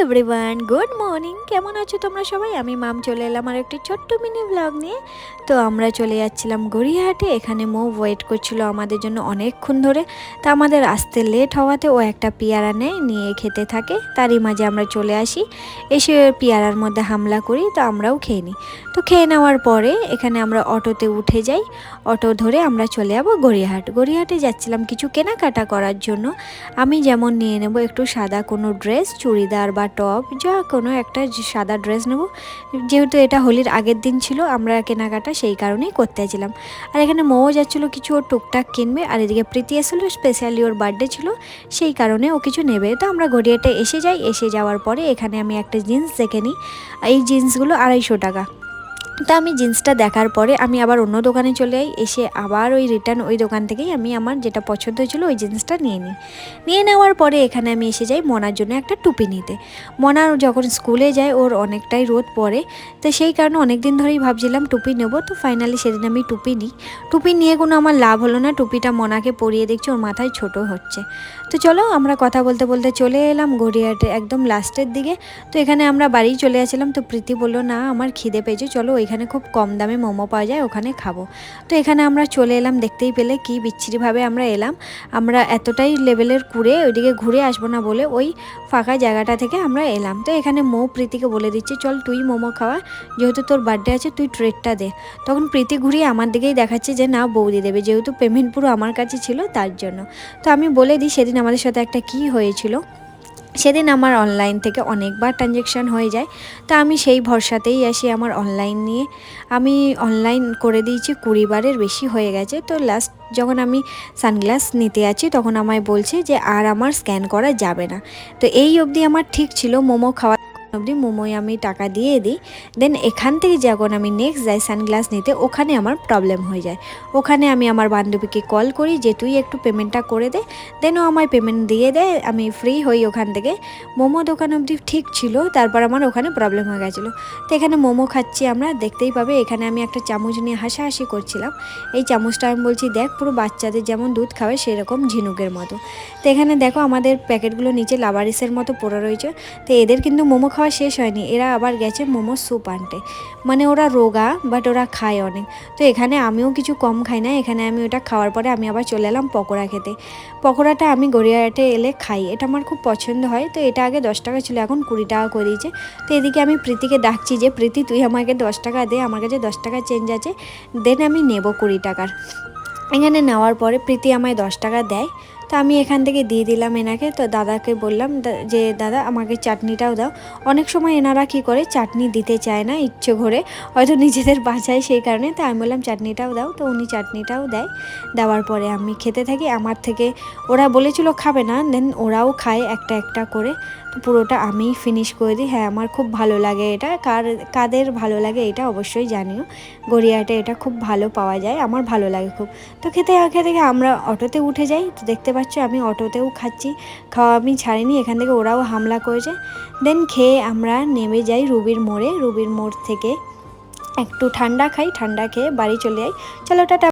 Everyone, good morning. কেমন আছো তোমরা সবাই? আমি মাম চলে এলাম আর একটি ছোট্ট মিনি ব্লগ নিয়ে। তো আমরা চলে যাচ্ছিলাম গড়িয়াহাটে। এখানে মৌ ওয়েট করছিল আমাদের জন্য অনেকক্ষণ ধরে। তা আমাদের আসতে লেট হওয়াতে ও একটা পেয়ারা নেয়, নিয়ে খেতে থাকে। তারই মাঝে আমরা চলে আসি, এসে পেয়ারার মধ্যে হামলা করি। তো আমরাও খেয়ে নিই। তো খেয়ে নেওয়ার পরে এখানে আমরা অটোতে উঠে যাই। অটো ধরে আমরা চলে যাবো গড়িয়াহাট। গড়িয়াহাটে যাচ্ছিলাম কিছু কেনাকাটা করার জন্য। আমি যেমন নিয়ে নেব একটু সাদা কোনো ড্রেস, চুড়িদার বা টপ, যা কোনো একটা সাদা ড্রেস নেব। যেহেতু এটা হোলির আগের দিন ছিল, আমরা কেনাকাটা সেই কারণেই করতে ছিলাম। আর এখানে মৌ যাচ্ছিলো কিছু ওর টুকটাক কিনবে, আর এদিকে প্রীতি এসেছিলো, স্পেশালি ওর বার্থডে ছিল সেই কারণে ও কিছু নেবে। তো আমরা গড়িয়াহাটে এসে যাই। এসে যাওয়ার পরে এখানে আমি একটা জিন্স দেখে নিই। এই জিন্সগুলো 250 টাকা। তা আমি জিন্সটা দেখার পরে আমি আবার অন্য দোকানে চলে যাই। এসে আবার ওই রিটার্ন ওই দোকান থেকেই আমি আমার যেটা পছন্দ হয়েছিল ওই জিন্সটা নিয়ে নেওয়ার পরে এখানে আমি এসে যাই মনার জন্য একটা টুপি নিতে। মনার যখন স্কুলে যায় ওর অনেকটাই রোদ পড়ে, তো সেই কারণে অনেক দিন ধরেই ভাবছিলাম টুপি নেব। তো ফাইনালি সেদিন আমি টুপি নিই। টুপি নিয়ে কোনো আমার লাভ হলো না। টুপিটা মনাকে পরিয়ে দেখছি ওর মাথায় ছোট হচ্ছে। তো চলো আমরা কথা বলতে বলতে চলে এলাম গড়িয়াহাটে একদম লাস্টের দিকে। তো এখানে আমরা বাড়ি চলে আসছিলাম। তো প্রীতি বললো, না আমার খিদে পেয়েছে, চলো এখানে খুব কম দামে মোমো পাওয়া যায়, ওখানে খাবো। তো এখানে আমরা চলে এলাম। দেখতেই পেলে কি বিচ্ছিরিভাবে আমরা এলাম। আমরা এতটাই লেভেলের ওইদিকে ঘুরে আসবো না বলে ওই ফাঁকা জায়গাটা থেকে আমরা এলাম। তো এখানে মৌ প্রীতিকে বলে দিচ্ছে, চল তুই মোমো খাওয়া, যেহেতু তোর বার্থডে আছে তুই ট্রিটটা দে। তখন প্রীতি ঘুরিয়ে আমার দিকেই দেখাচ্ছে যে না, বৌদি দেবে, যেহেতু পেমেন্ট পুরো আমার কাছে ছিল তার জন্য। তো আমি বলে দিই সেদিন আমাদের সাথে একটা কি হয়েছিল। সেদিন আমার অনলাইন থেকে অনেকবার ট্রানজ্যাকশান হয়ে যায়। তা আমি সেই ভরসাতেই আসি আমার অনলাইন নিয়ে। আমি অনলাইন করে দিয়েছি 20 বারের বেশি হয়ে গেছে। তো লাস্ট যখন আমি সানগ্লাস নিতে আছি তখন আমায় বলছে যে আর আমার স্ক্যান করা যাবে না। তো এই অবধি আমার ঠিক ছিল, মোমো খাওয়া অবধি মোমোয় আমি টাকা দিয়ে দিই। দেন এখান থেকে যখন আমি নেক্সট যাই সানগ্লাস নিতে, ওখানে আমার প্রবলেম হয়ে যায়। ওখানে আমি আমার বান্ধবীকে কল করি যে তুই একটু পেমেন্টটা করে দে। দেন ও আমায় পেমেন্ট দিয়ে দেয়, আমি ফ্রি হই ওখান থেকে। মোমো দোকান অবধি ঠিক ছিল, তারপর আমার ওখানে প্রবলেম হয়ে গেছিলো। তো এখানে মোমো খাচ্ছি আমরা, দেখতেই পাবে। এখানে আমি একটা চামচ নিয়ে হাসাহাসি করছিলাম। এই চামচটা আমি বলছি দেখ, পুরো বাচ্চাদের যেমন দুধ খাবে সেরকম ঝিনুকের মতো। তো এখানে দেখো আমাদের প্যাকেটগুলো নিচে লাবারিসের মতো পড়ে রয়েছে। তো এদের কিন্তু মোমো খাওয়া শেষ হয়নি, এরা আবার গেছে মোমো স্যুপ আনতে। মানে ওরা রোগা, বাট ওরা খায় অনেক। তো এখানে আমিও কিছু কম খাই না। এখানে আমি ওটা খাওয়ার পরে আমি আবার চলে এলাম পকোড়া খেতে। পকোড়াটা আমি গড়িয়াহাটে এলে খাই, এটা আমার খুব পছন্দ হয়। তো এটা আগে 10 টাকা ছিল, এখন 20 টাকা করে দিয়েছে। তো এদিকে আমি প্রীতিকে ডাকছি যে প্রীতি তুই আমাকে 10 টাকা দে, আমার কাছে 10 টাকা চেঞ্জ আছে, দেন আমি নেব 20 টাকার। এখানে নেওয়ার পরে প্রীতি আমায় 10 টাকা দেয়। তো আমি এখান থেকে দিয়ে দিলাম এনাকে। তো দাদাকে বললাম যে দাদা আমাকে চাটনিটাও দাও। অনেক সময় এনারা কী করে, চাটনি দিতে চায় না ইচ্ছে করে, হয়তো নিজেদের বাঁচায় সেই কারণে। তো আমি বললাম চাটনিটাও দাও। তো উনি চাটনিটাও দেয়। দেওয়ার পরে আমি খেতে থাকি। আমার থেকে ওরা বলেছিল খাবে না, দেন ওরাও খায় একটা একটা করে। তো পুরোটা আমিই ফিনিশ করে দিই। হ্যাঁ, আমার খুব ভালো লাগে এটা। কাদের ভালো লাগে এটা অবশ্যই জানিও। গড়িয়াহাটে এটা খুব ভালো পাওয়া যায়, আমার ভালো লাগে খুব। তো খেতে খেতে আমরা অটোতে উঠে যাই। তো দেখতে পাচ্ছ আমি অটোতেও খাচ্ছি, খাওয়া আমি ছাড়িনি। এখান থেকে ওরাও হামলা করেছে। দেন খেয়ে আমরা নেমে যাই রুবির মোড়ে। রুবির মোড় থেকে একটু ঠান্ডা খাই, ঠান্ডা খেয়ে বাড়ি চলে যাই। চলো টাটা।